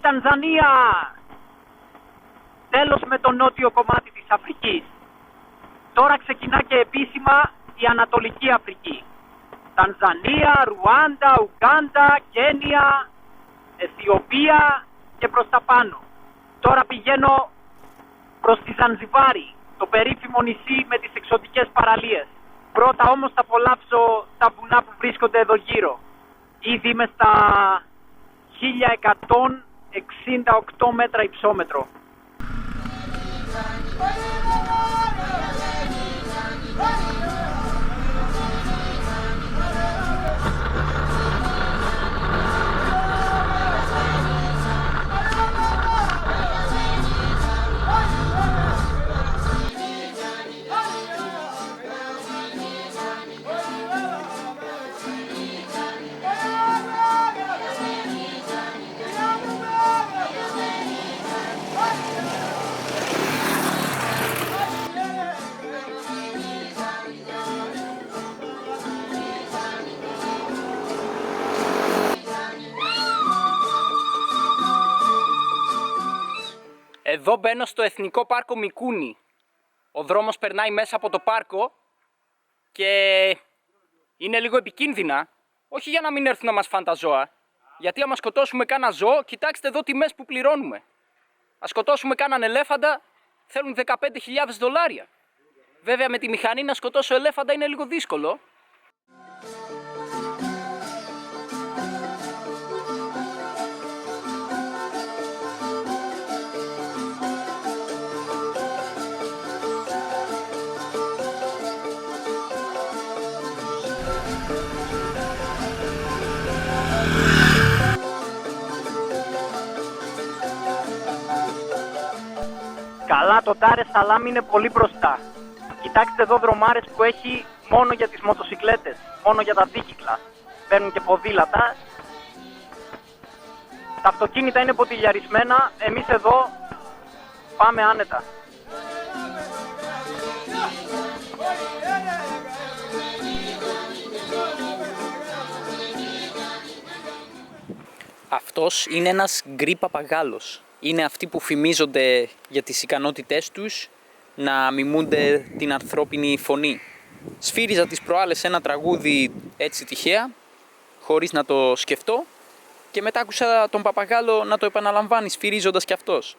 Τανζανία. Τέλος με το νότιο κομμάτι της Αφρικής. Τώρα ξεκινά και επίσημα η Ανατολική Αφρική. Τανζανία, Ρουάντα, Ουγκάντα, Κένια, Αιθιοπία και προς τα πάνω. Τώρα πηγαίνω προς τη Ζανζιβάρη, το περίφημο νησί με τις εξωτικές παραλίες. Πρώτα όμως θα απολαύσω τα βουνά που βρίσκονται εδώ γύρω. Ήδη είμαι στα 1168 μέτρα υψόμετρο. Εδώ μπαίνω στο Εθνικό Πάρκο Μικούνι. Ο δρόμος περνάει μέσα από το πάρκο και είναι λίγο επικίνδυνα. Όχι για να μην έρθουν να μας φάνε τα ζώα. Γιατί άμα σκοτώσουμε κάνα ζώο, κοιτάξτε εδώ τιμές που πληρώνουμε. Αν σκοτώσουμε κάναν ελέφαντα, θέλουν $15,000. Βέβαια με τη μηχανή να σκοτώσω ελέφαντα είναι λίγο δύσκολο. Καλά, το Ντάρε Σαλάμ είναι πολύ μπροστά. Κοιτάξτε εδώ δρομάρες που έχει μόνο για τις μοτοσικλέτες, μόνο για τα δίκυκλα. Παίρνουν και ποδήλατα. Τα αυτοκίνητα είναι ποτηλιαρισμένα, εμείς εδώ πάμε άνετα. Αυτός είναι ένας γκρι παπαγάλος. Είναι αυτοί που φημίζονται για τις ικανότητές τους να μιμούνται την ανθρώπινη φωνή. Σφύριζα τις προάλλες ένα τραγούδι έτσι τυχαία, χωρίς να το σκεφτώ, και μετά άκουσα τον παπαγάλο να το επαναλαμβάνει σφυρίζοντας κι αυτός.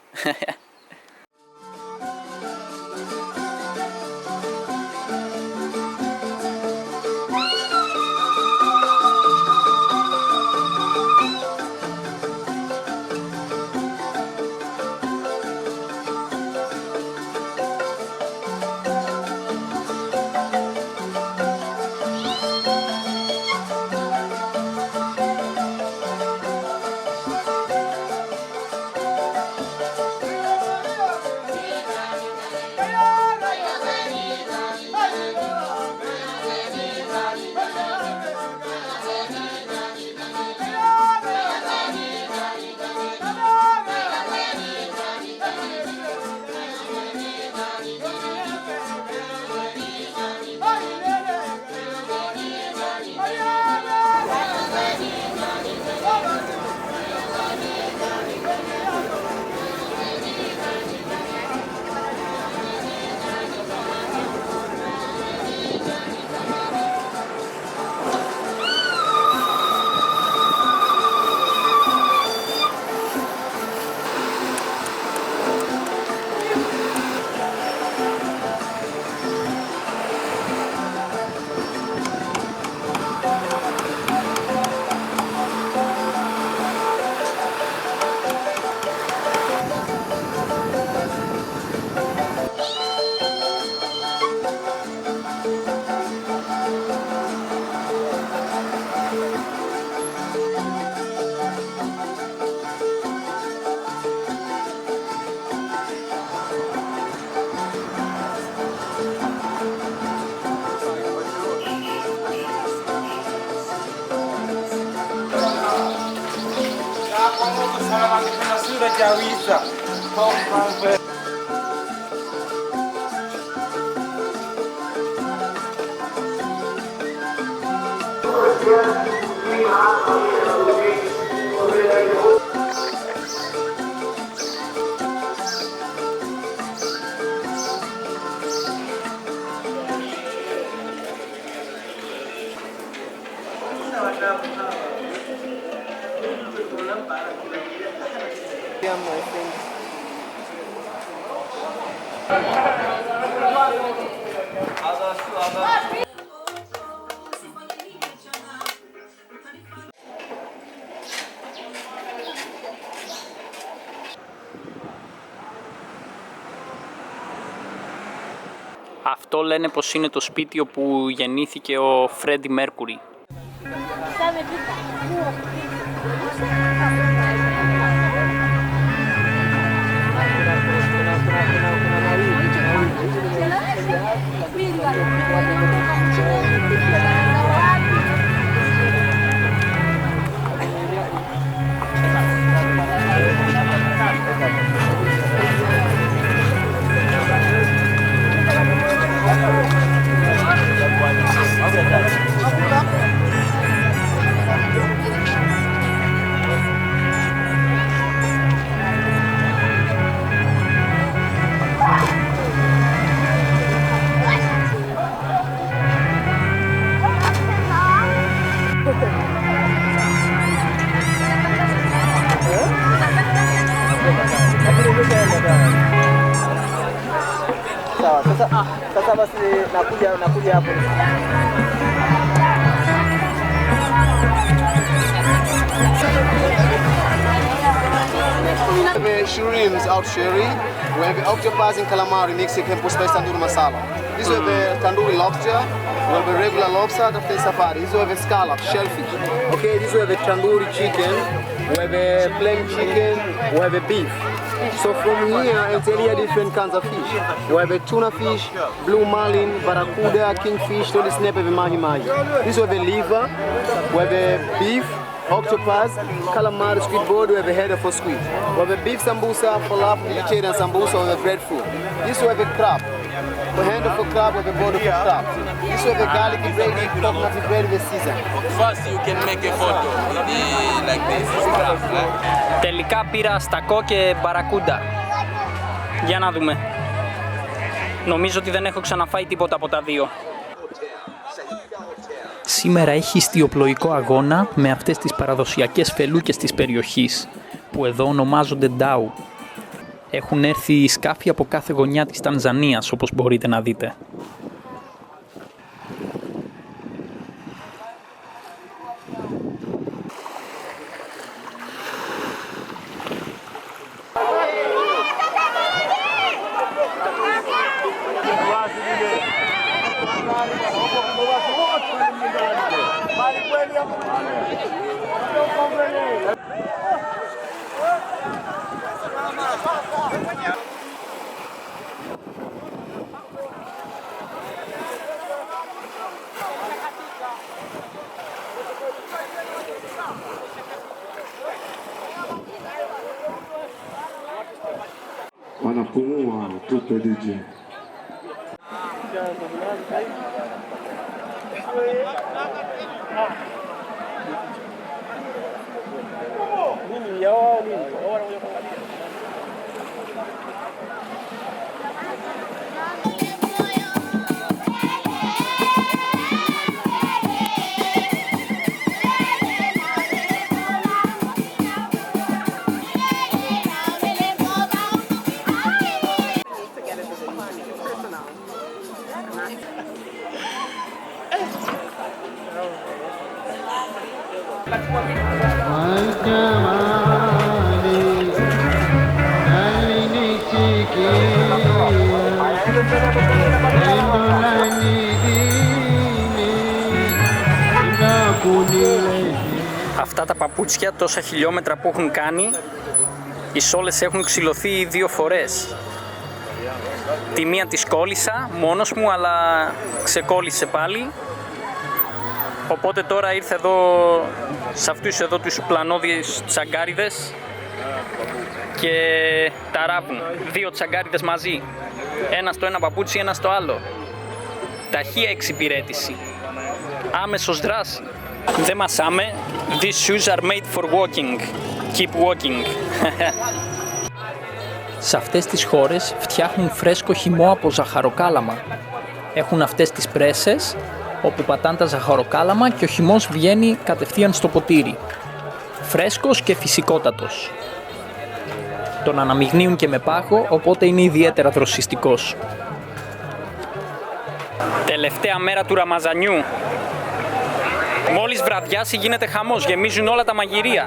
Αυτό λένε πως είναι το σπίτι όπου γεννήθηκε ο Φρέντι Μέρκουρι. Sasa basi nakuja hapo. We have shrimps out sherry, we have octopus and calamari Mexican por spice tandoori masala. This we have tandoori lobster, we have regular lobster after safari. This we have scallop, shellfish. Okay, this we have tandoori chicken, we have plain chicken, we have beef. So from here, it's really different kinds of fish. We have a tuna fish, blue marlin, barracuda, kingfish, totally snapper, and mahi-mahi. This we have a liver, we have a beef, octopus, calamari, squid board, we have a header for squid. We have a beef sambusa, falafel, vegetarian sambusa, we have breadfruit. This we have a crab. We handle for crab, we have a bottle for crab. This we have a garlic bread, coconut bread with season. First you can make a photo. Maybe like this is crab, right? Τελικά πήρα στακό και μπαρακούντα. Για να δούμε. Νομίζω ότι δεν έχω ξαναφάει τίποτα από τα δύο. Σήμερα έχει ιστιοπλοϊκό αγώνα με αυτές τις παραδοσιακές φελούκες της περιοχής, που εδώ ονομάζονται ντάου. Έχουν έρθει σκάφη από κάθε γωνιά της Τανζανίας, όπως μπορείτε να δείτε. Wanapumua tupe DJ. Αυτά τα παπούτσια, τόσα χιλιόμετρα που έχουν κάνει, οι σόλες έχουν ξυλωθεί 2 φορές. Τη μία τη κόλλησα μόνος μου, αλλά ξεκόλλησε πάλι. Οπότε τώρα ήρθε εδώ, σε αυτούς εδώ τους πλανόδιες τσαγκάριδες και τα ράβουν. 2 τσαγκάριδες μαζί. Ένα στο ένα παπούτσι, ένα στο άλλο. Ταχεία εξυπηρέτηση. Άμεσος δράση. Δεν μασάμε. These shoes are made for walking. Keep walking. Σε αυτές τις χώρες φτιάχνουν φρέσκο χυμό από ζαχαροκάλαμα. Έχουν αυτές τις πρέσες όπου πατάνε τα ζαχαροκάλαμα και ο χυμός βγαίνει κατευθείαν στο ποτήρι. Φρέσκος και φυσικότατος. Τον αναμειγνύουν και με πάγο, οπότε είναι ιδιαίτερα δροσιστικός. Τελευταία μέρα του Ραμαζανιού. Μόλις βραδιάσει γίνεται χαμός, γεμίζουν όλα τα μαγειρία.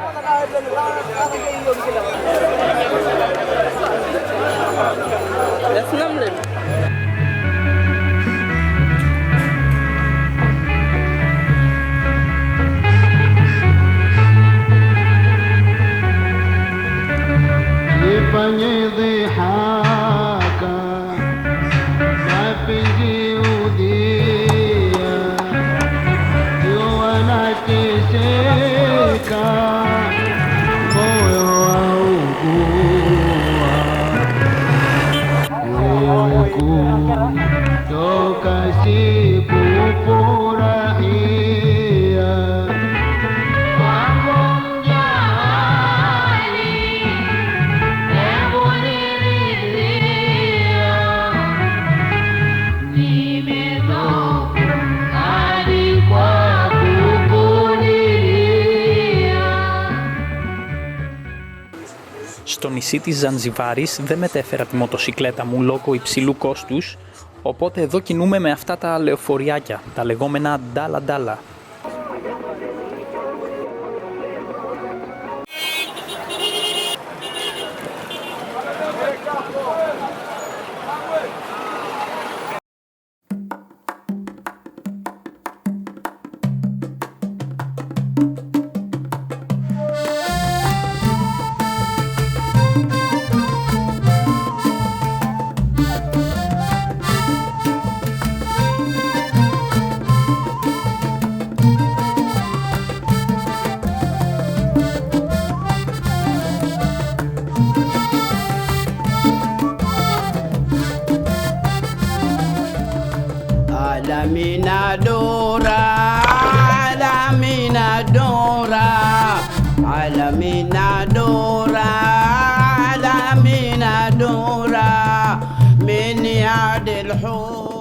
Στο νησί της Ζανζιβάρης δεν μετέφερα τη μοτοσικλέτα μου λόγω υψηλού κόστους, οπότε εδώ κινούμε με αυτά τα λεωφοριάκια, τα λεγόμενα ντάλα-ντάλα.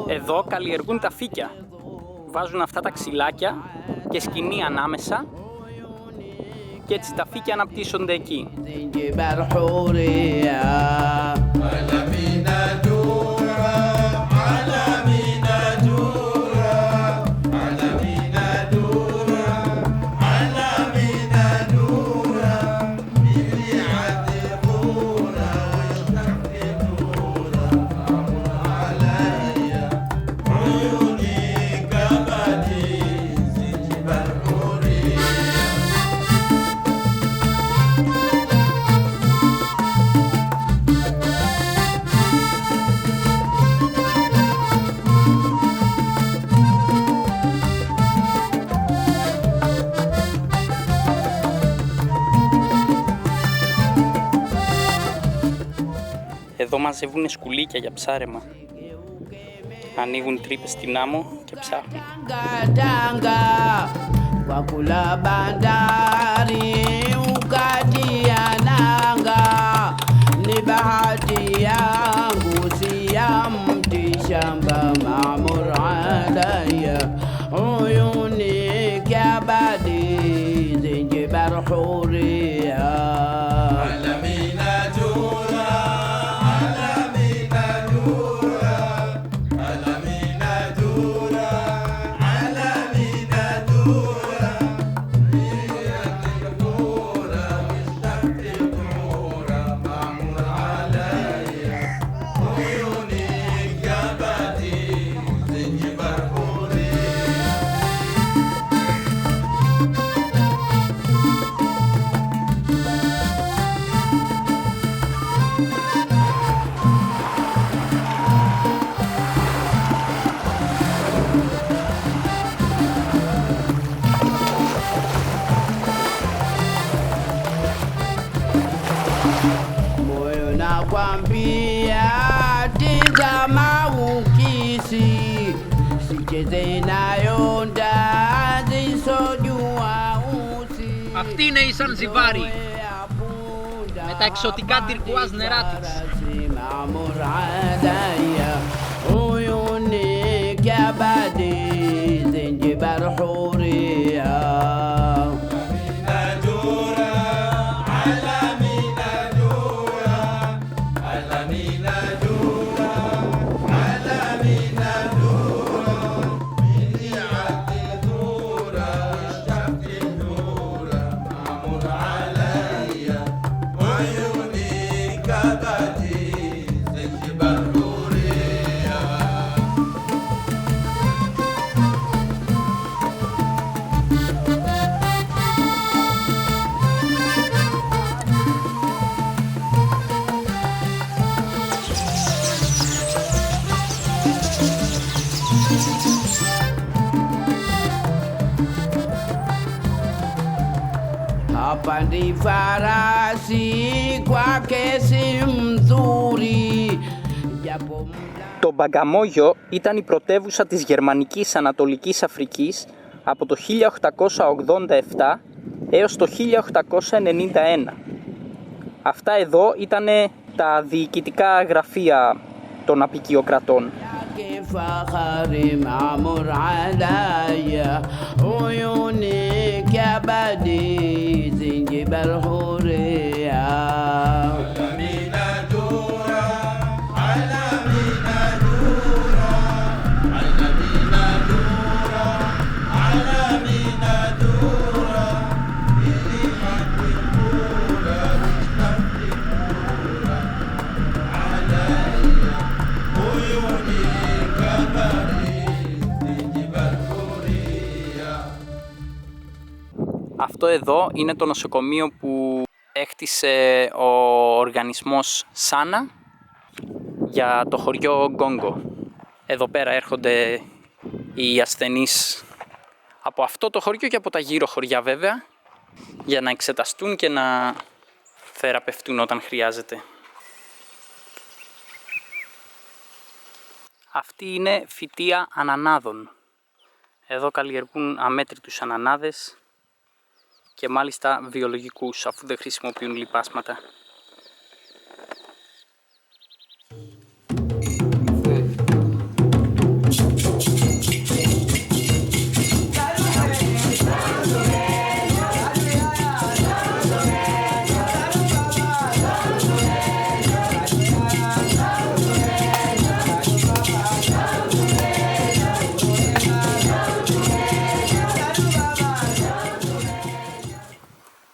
Εδώ καλλιεργούν τα φύκια. Βάζουν αυτά τα ξυλάκια και σκοινί ανάμεσα και έτσι τα φύκια αναπτύσσονται εκεί. Εδώ μαζεύουν σκουλίκια για ψάρεμα. Ανοίγουν τρύπες στην άμμο και ψάχνουν. Αυτή είναι η Ζανζιβάρη με τα εξωτικά τυρκουάζ νερά τους. زنجبار حورية Απάντη φαράση κουάκε συμδούρι. Το Μπαγκαμόγιο ήταν η πρωτεύουσα της Γερμανικής Ανατολικής Αφρικής από το 1887 έως το 1891. Αυτά εδώ ήταν τα διοικητικά γραφεία των αποικιοκρατών. Αυτό εδώ είναι το νοσοκομείο που έκτισε ο οργανισμός Σάνα για το χωριό Γκόγκο. Εδώ πέρα έρχονται οι ασθενείς από αυτό το χωριό και από τα γύρω χωριά βέβαια, για να εξεταστούν και να θεραπευτούν όταν χρειάζεται. Αυτή είναι φυτεία ανανάδων. Εδώ καλλιεργούν αμέτρητους ανανάδες και μάλιστα βιολογικούς, αφού δεν χρησιμοποιούν λιπάσματα.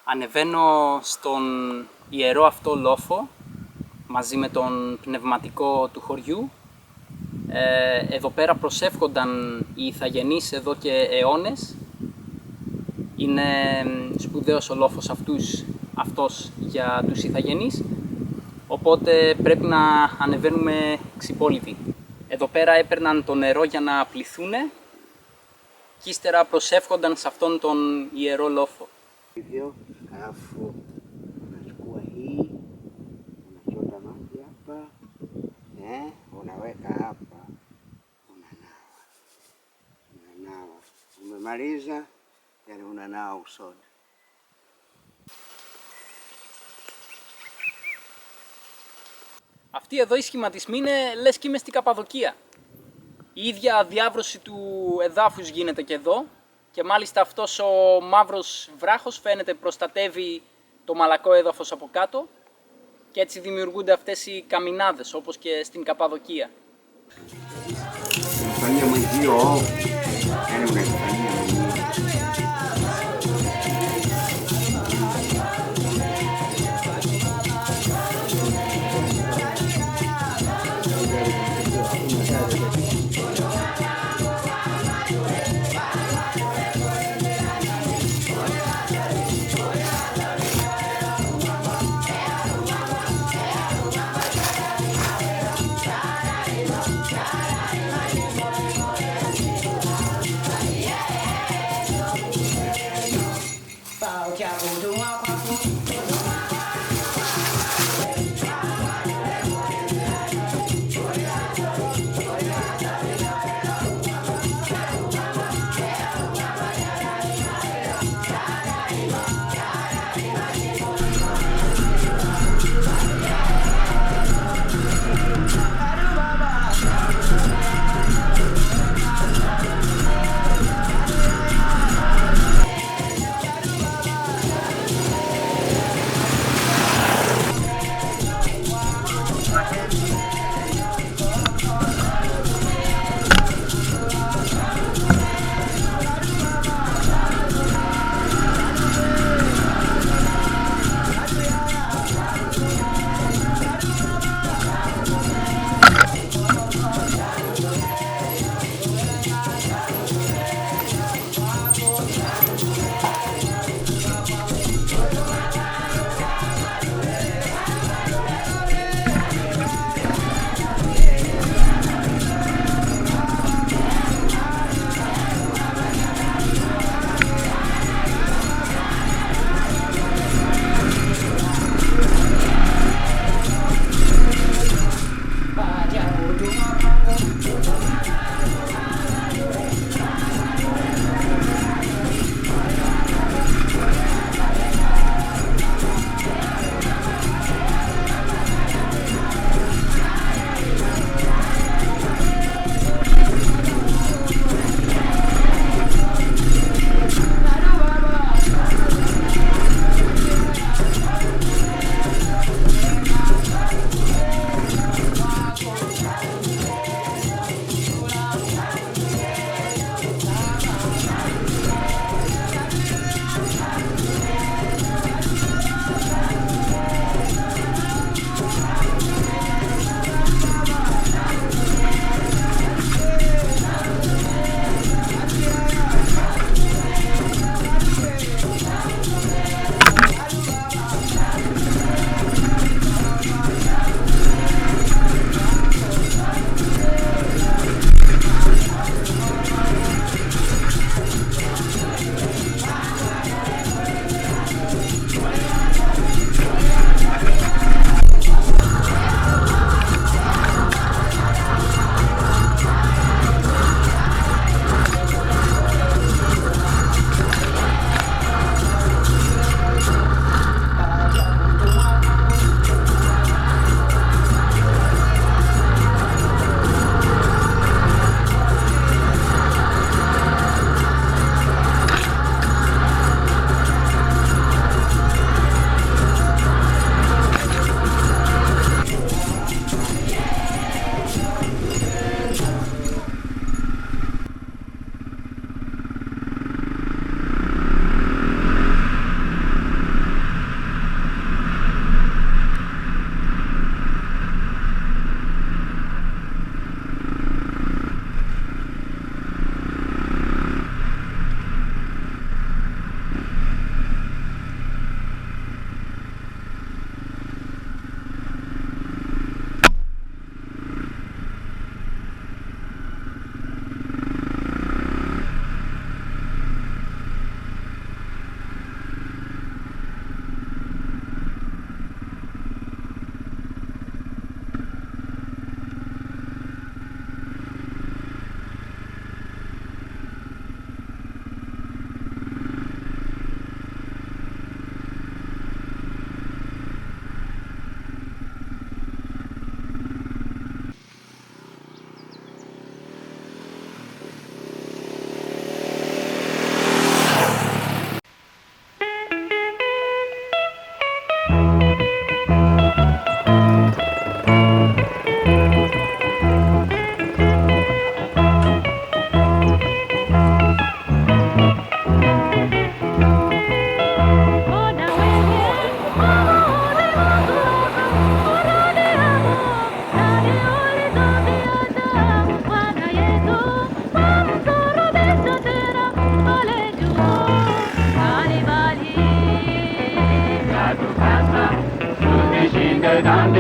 Ανεβαίνω στον ιερό αυτό λόφο μαζί με τον πνευματικό του χωριού. Εδώ πέρα προσεύχονταν οι ηθαγενείς εδώ και αιώνες. Είναι σπουδαίος ο λόφος αυτός για τους ηθαγενείς, οπότε πρέπει να ανεβαίνουμε ξυπόλυτοι. Εδώ πέρα έπαιρναν το νερό για να πληθούνε και ύστερα προσεύχονταν σε αυτόν τον iero λόφο. Alafu unachukua hii unachota maji hapa, unaweka hapa, unanawa. Umemaliza, yani unanawa usoni. Αυτοί εδώ οι σχηματισμοί είναι λες και είμαι στην Καπαδοκία. Η ίδια διάβρωση του εδάφους γίνεται και εδώ. Και μάλιστα αυτός ο μαύρος βράχος φαίνεται προστατεύει το μαλακό έδαφος από κάτω και έτσι δημιουργούνται αυτές οι καμινάδες όπως και στην Καπαδοκία.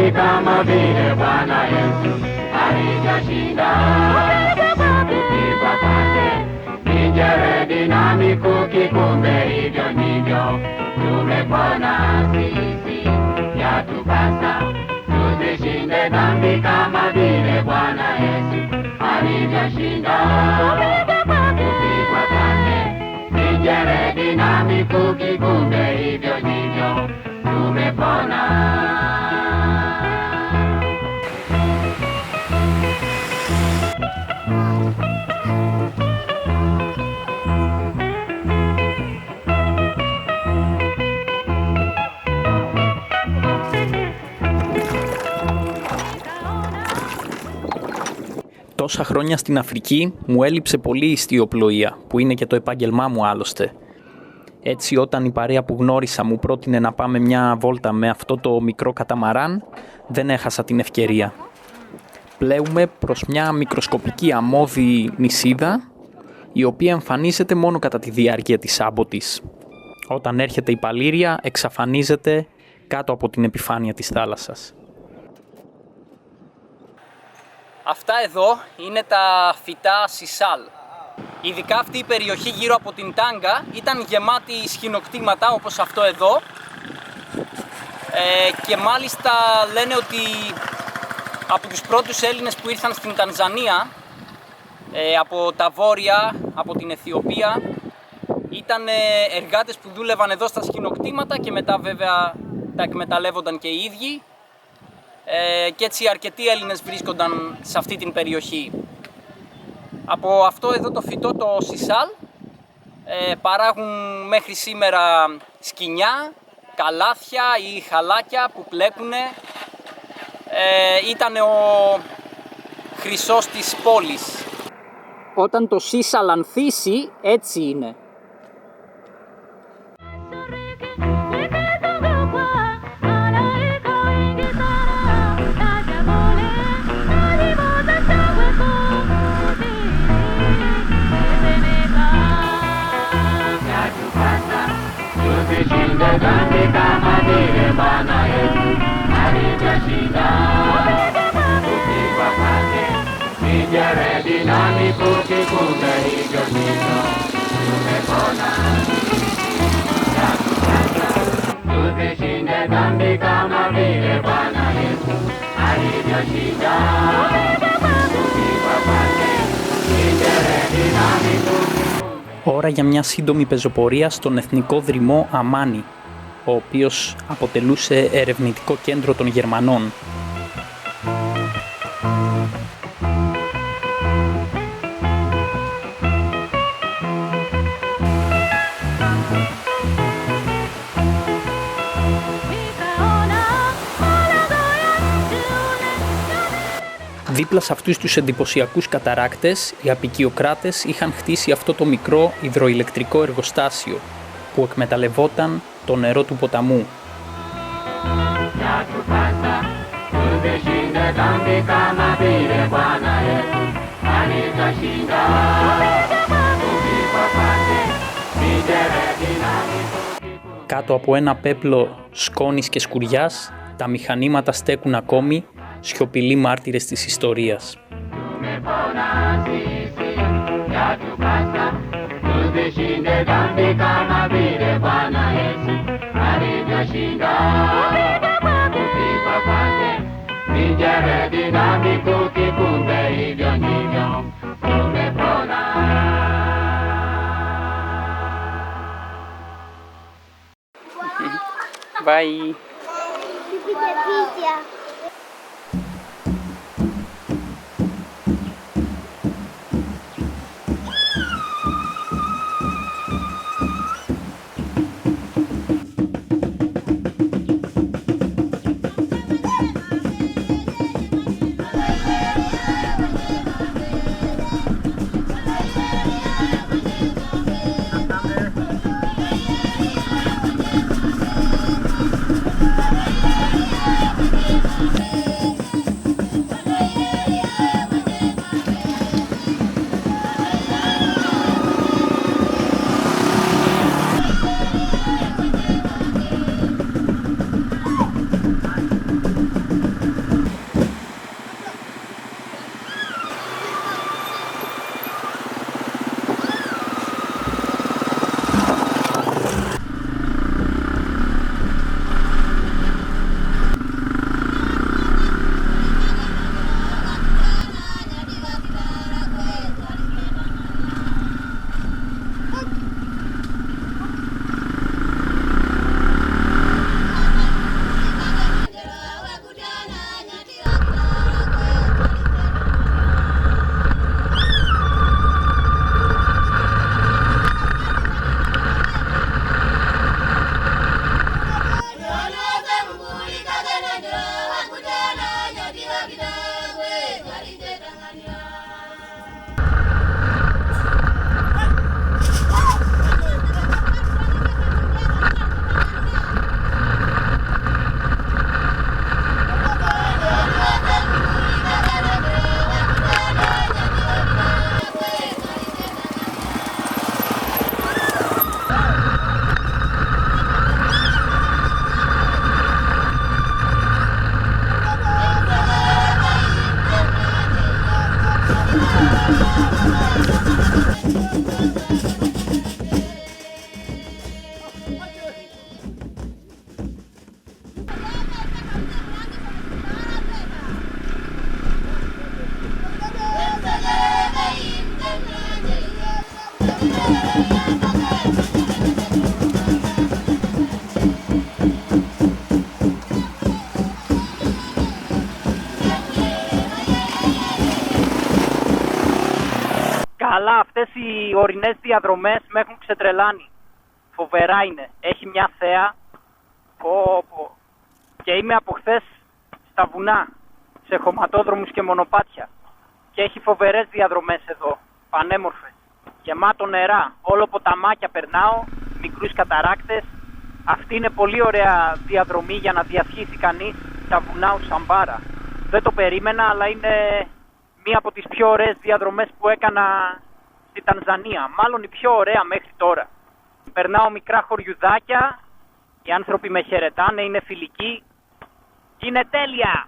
dhambi kama vile Bwana Yesu alivyoshinda. Kupigwa kwake mijeledi na mikuki, kumbe hivyo ndivyo tumepona sisi. Yatupasa tuzishinde dhambi kama vile Bwana Yesu alivyoshinda. Kupigwa kwake mijeledi na mikuki, kumbe hivyo ndivyo tumepona. Τόσα χρόνια στην Αφρική μου έλειψε πολύ η ιστιοπλοεία, που είναι και το επάγγελμά μου άλλωστε. Έτσι, όταν η παρέα που γνώρισα μου πρότεινε να πάμε μια βόλτα με αυτό το μικρό καταμαράν, δεν έχασα την ευκαιρία. Πλέουμε προς μια μικροσκοπική αμμώδη νησίδα, η οποία εμφανίζεται μόνο κατά τη διάρκεια της άμποτης. Όταν έρχεται η παλήρια, εξαφανίζεται κάτω από την επιφάνεια της θάλασσας. Αυτά εδώ είναι τα φυτά σισάλ. Ειδικά αυτή η περιοχή γύρω από την Τάγκα ήταν γεμάτη σχινοκτήματα όπως αυτό εδώ, και μάλιστα λένε ότι από τους πρώτους Έλληνες που ήρθαν στην Τανζανία, από τα βόρεια, από την Αιθιοπία, ήταν εργάτες που δούλευαν εδώ στα σχινοκτήματα και μετά βέβαια τα εκμεταλλεύονταν και οι ίδιοι, και έτσι αρκετοί Έλληνες βρίσκονταν σε αυτή την περιοχή. Από αυτό εδώ το φυτό, το σισάλ, παράγουν μέχρι σήμερα σκοινιά, καλάθια ή χαλάκια που πλέκουνε. Ήταν ο χρυσός της πόλης. Όταν το σισάλ ανθίσει, έτσι είναι. Ώρα για μια σύντομη πεζοπορία στον εθνικό δρυμό Αμάνι, ο οποίος αποτελούσε ερευνητικό κέντρο των Γερμανών. Δίπλα σε αυτούς τους εντυπωσιακούς καταράκτες, οι αποικιοκράτες είχαν χτίσει αυτό το μικρό υδροηλεκτρικό εργοστάσιο που εκμεταλλευόταν το νερό του ποταμού. Κάτω από ένα πέπλο σκόνης και σκουριάς, τα μηχανήματα στέκουν ακόμη, σιωπηλοί μάρτυρες της ιστορίας. Bye. οι ορεινές διαδρομές με έχουν ξετρελάνει. Φοβερά είναι. Έχει μια θέα. Και είμαι από χθες στα βουνά, σε χωματόδρομους και μονοπάτια. Και έχει φοβερές διαδρομές εδώ, πανέμορφες. Γεμάτο νερά, όλο ποταμάκια περνάω, μικρούς καταράκτες. Αυτή είναι πολύ ωραία διαδρομή για να διασχίσει κανείς τα βουνά Ουσαμπάρα. Δεν το περίμενα, αλλά είναι μία από τις πιο ωραίες διαδρομές που έκανα στη Τανζανία. Μάλλον η πιο ωραία μέχρι τώρα. Περνάω μικρά χωριουδάκια, οι άνθρωποι με χαιρετάνε, είναι φιλικοί. Είναι τέλεια!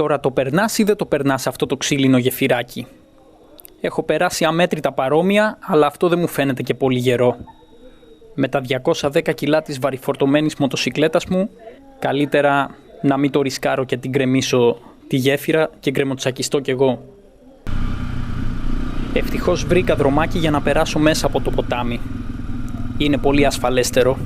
Τώρα το περνάς ή δεν το περνάς αυτό το ξύλινο γεφυράκι? Έχω περάσει αμέτρητα παρόμοια, αλλά αυτό δεν μου φαίνεται και πολύ γερό. Με τα 210 κιλά της βαρυφορτωμένης μοτοσικλέτας μου, καλύτερα να μην το ρισκάρω και την γκρεμίσω τη γέφυρα και γκρεμοτσακιστώ κι εγώ. Ευτυχώς βρήκα δρομάκι για να περάσω μέσα από το ποτάμι. Είναι πολύ ασφαλέστερο.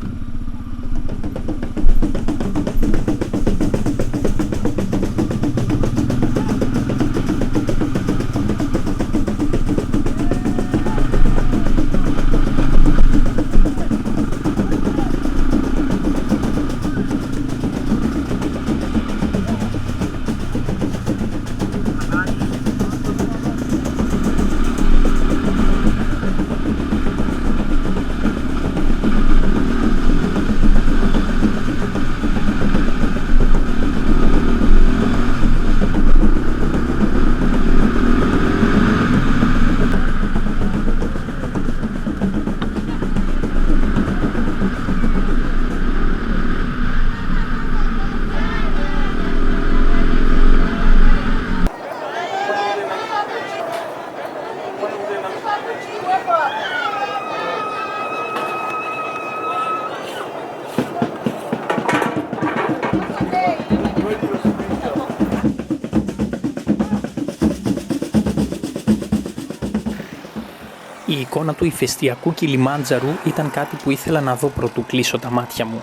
Η εικόνα του ηφαιστειακού Κιλιμάντζαρου ήταν κάτι που ήθελα να δω προτού κλείσω τα μάτια μου.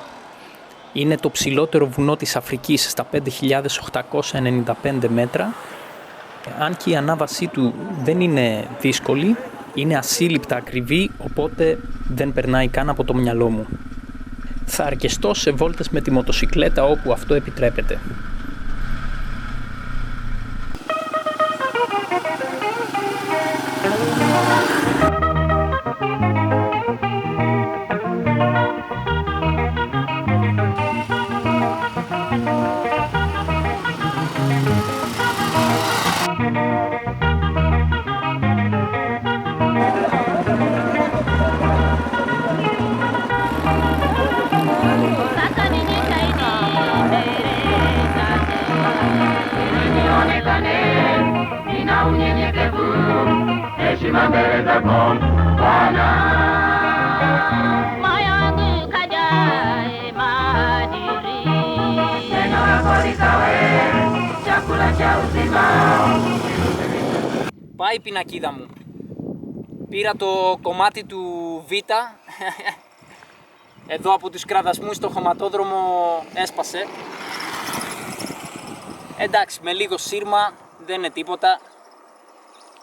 Είναι το ψηλότερο βουνό της Αφρικής στα 5.895 μέτρα. Αν και η ανάβασή του δεν είναι δύσκολη, είναι ασύλληπτα ακριβή, οπότε δεν περνάει καν από το μυαλό μου. Θα αρκεστώ σε βόλτες με τη μοτοσικλέτα όπου αυτό επιτρέπεται. Πάει η πινακίδα μου. Πήρα το κομμάτι του Β. Εδώ από τους κραδασμούς στο χωματόδρομο έσπασε. Εντάξει, με λίγο σύρμα δεν είναι τίποτα.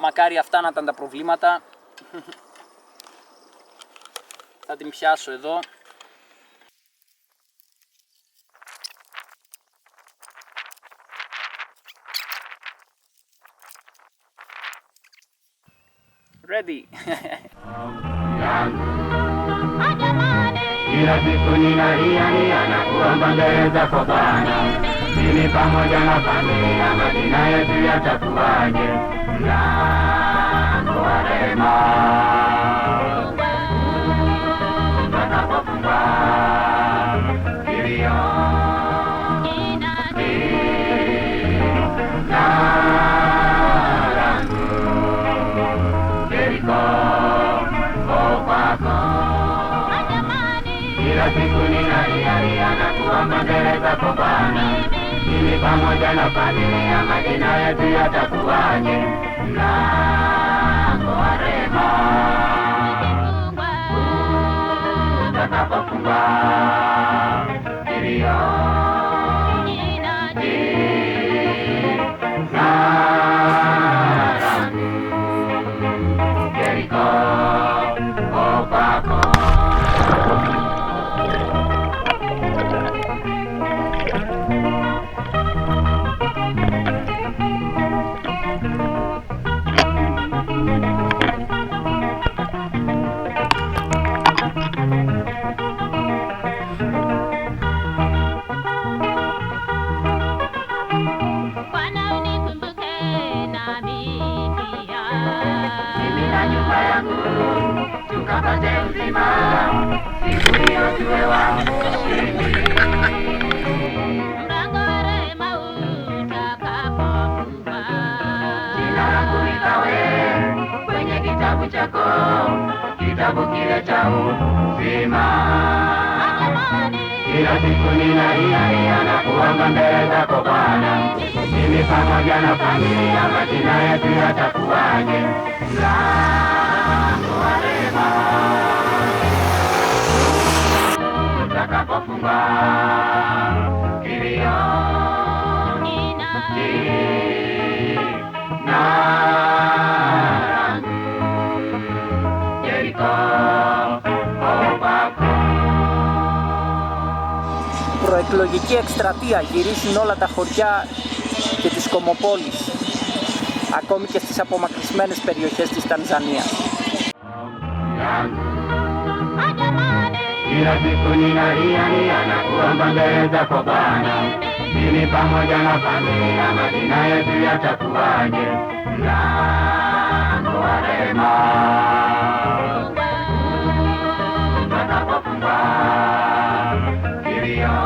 Μακάρι αυτά να ήταν τα προβλήματα. Θα την πιάσω εδώ. Ready. Kila siku ninalia na kuomba mbele zako Bwana, mimi pamoja na familia, majina yetu yatakuwaje? Mlango wa rehema utakapofungwa, kilio kila siku ninalia na kuomba mbele zako Bwana, mimi pamoja na familia, majina yetu yatakuwaje? Mlango wa rehema utakapofungwa, kilio tukapate uzima, siku hiyo tuwe washindi. Mlango wa rehema utakapofungwa, jina langu likawe kwenye kitabu chako, kitabu kile cha uzima. Kila siku ninalia na kuomba mbele zako Bwana, mimi pamoja na familia, majina yetu yatakuwaje? Mlango wa rehema utakapofungwa, kilio na rangi Yeriko opako. Προεκλογική εκστρατεία, γυρίσουν όλα τα χωριά και τις κομμοπόλεις, ακόμη και στις απομακρυσμένες περιοχές της Τανζανίας. Kila siku ninalia na kuomba mbele zako Bwana, mimi pamoja na familia, majina yetu yatakuwaje? Mlango wa rehema utakapofungwa, kilio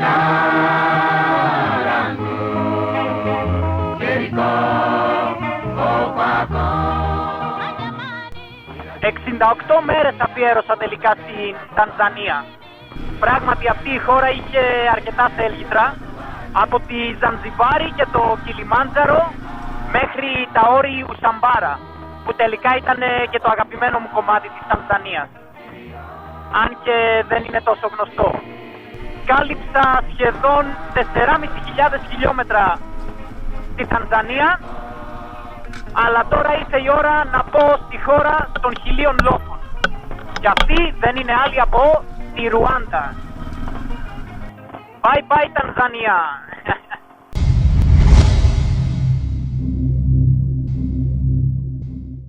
na rangi Yeriko opako. 68 μέρες αφιέρωσα τελικά στην Τανζανία. Πράγματι αυτή η χώρα είχε αρκετά θέλγητρα, από τη Ζανζιβάρη και το Κιλιμάντζαρο μέχρι τα όρη Ουσαμπάρα, που τελικά ήταν και το αγαπημένο μου κομμάτι της Τανζανίας, αν και δεν είναι τόσο γνωστό. Κάλυψα σχεδόν 4.500 χιλιόμετρα στη Τανζανία, αλλά τώρα ήρθε η ώρα να πω στη χώρα των 1.000 λόφων. Και αυτή δεν είναι άλλη από τη Ρουάντα. Bye bye Τανζανία.